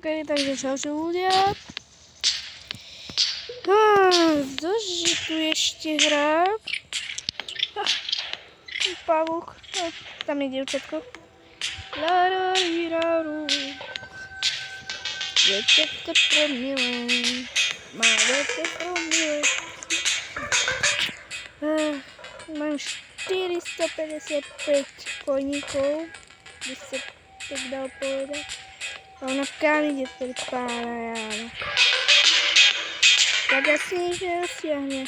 OK, takže čaute ľudia. Ktože tu ešte hrá? Pavúk. Tam je dievčatko. Larariraru. Dievčatko promilé. Má veľké promilé. Mám 455 koníkov. By sa tak dal povedať. A ona kam ide pred pána Jána. Tak asi nič nedosiahne.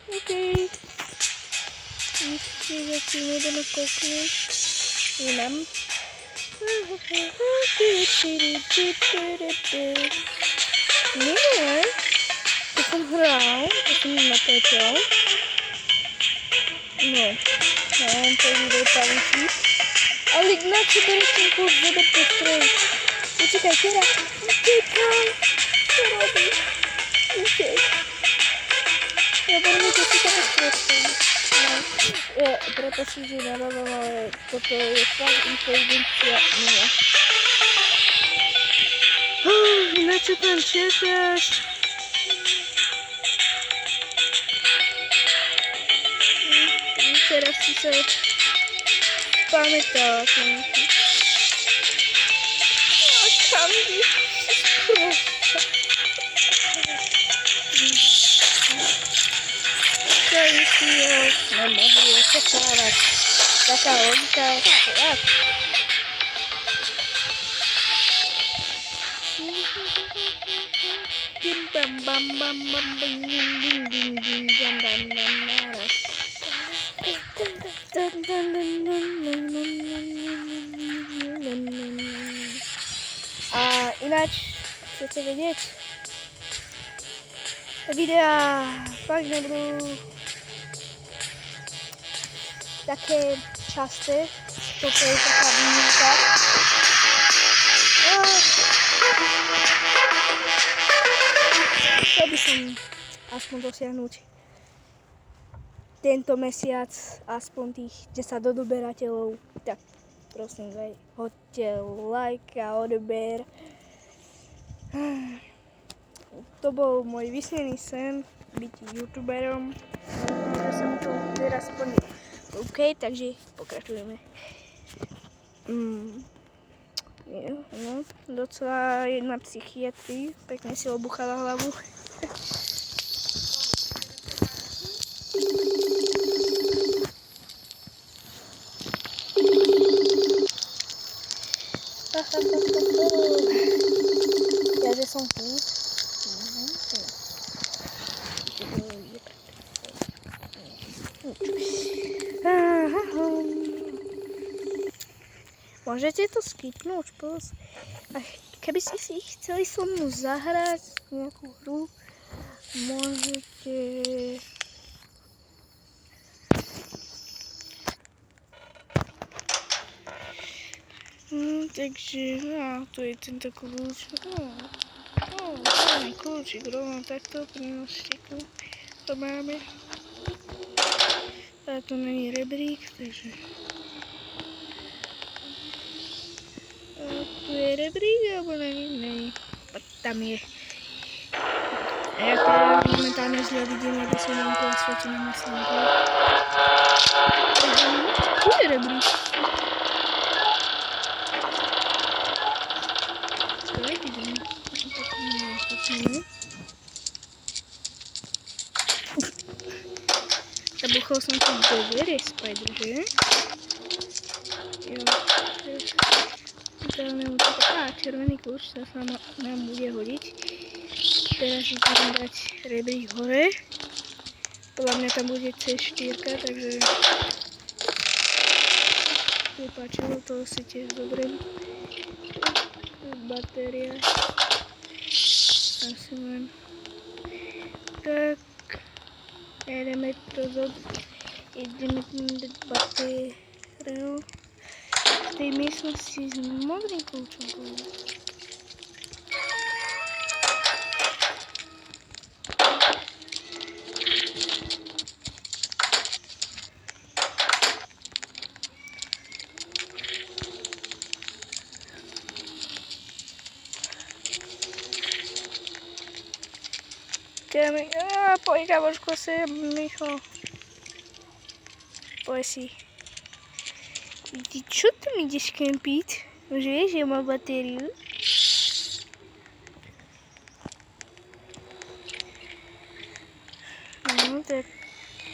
OK. Ešte zatím ideme kouknúť. Inam. Minule, keď som hral, keď som natáčal. No, mám to video pavučí. Ale na čo bereš ten kús, zober to stroj. Učekaj, teraz. Utekaj. Čo robíš? Utek. Ja budem to si také strojstvom. No, preto si narávam, ale toto je fakt inteligencia nula. Na čo tam čakáš? Teraz si sa pamätala som si. A kam ideš? Čo si ho nemohli očakávať? Taká logika. Bam bam bam bam bam ding ding ding ding bam bam bam naraz. A ináč chcete vedieť, videá fakt nebudú také časté, toto je taká výnimka. Chcel by som aspoň dosiahnuť tento mesiac aspoň tých 10 odoberateľov, tak prosím, hoďte like a odober. To bol môj vysnený sen, byť youtuberom. Ja som to teraz splnil. OK, takže pokračujeme. No, docela jedna psychiatrii, pekne si obuchala hlavu. Ja, že som tu. Môžete to skipnúť, plus. Keby ste si chceli so mnou zahrať nejakú hru, môžete. Takže, to je tento kľúč. Ten kľúčik rovno takto pri nožtíku. To máme. A to není rebrík, takže. Tu je rebrík, alebo není? Tam je. A ja teda momentálne zle vidím, lebo som vám to osvietené na slnku. Tu je rebrík. Zabuchol som tu dvere, spider, že? Jo. Červený kľúč sa nám bude hodiť. Teraz idem dať rebrík hore. Podľa mňa tam bude C4, takže nepáčilo, to si tiež zoberiem. Batéria. Asi len. Tak. Ideme to ideme dať batériu. V tej miestnosti s modrým kľúčom. Põe acabou de coçar, mijo. Pues sí. Что ты мне здесь кемпит? Уже есть uma bateria. Tak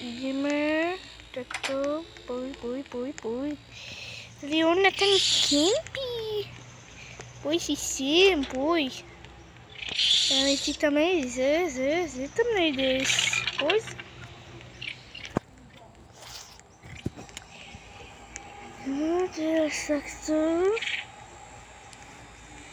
ideme. Takto. Poj. Tady on na ten kempí. Poj si sem, poj. Ale ty tam nejde, tam nejdeš. Poj. No teraz takto.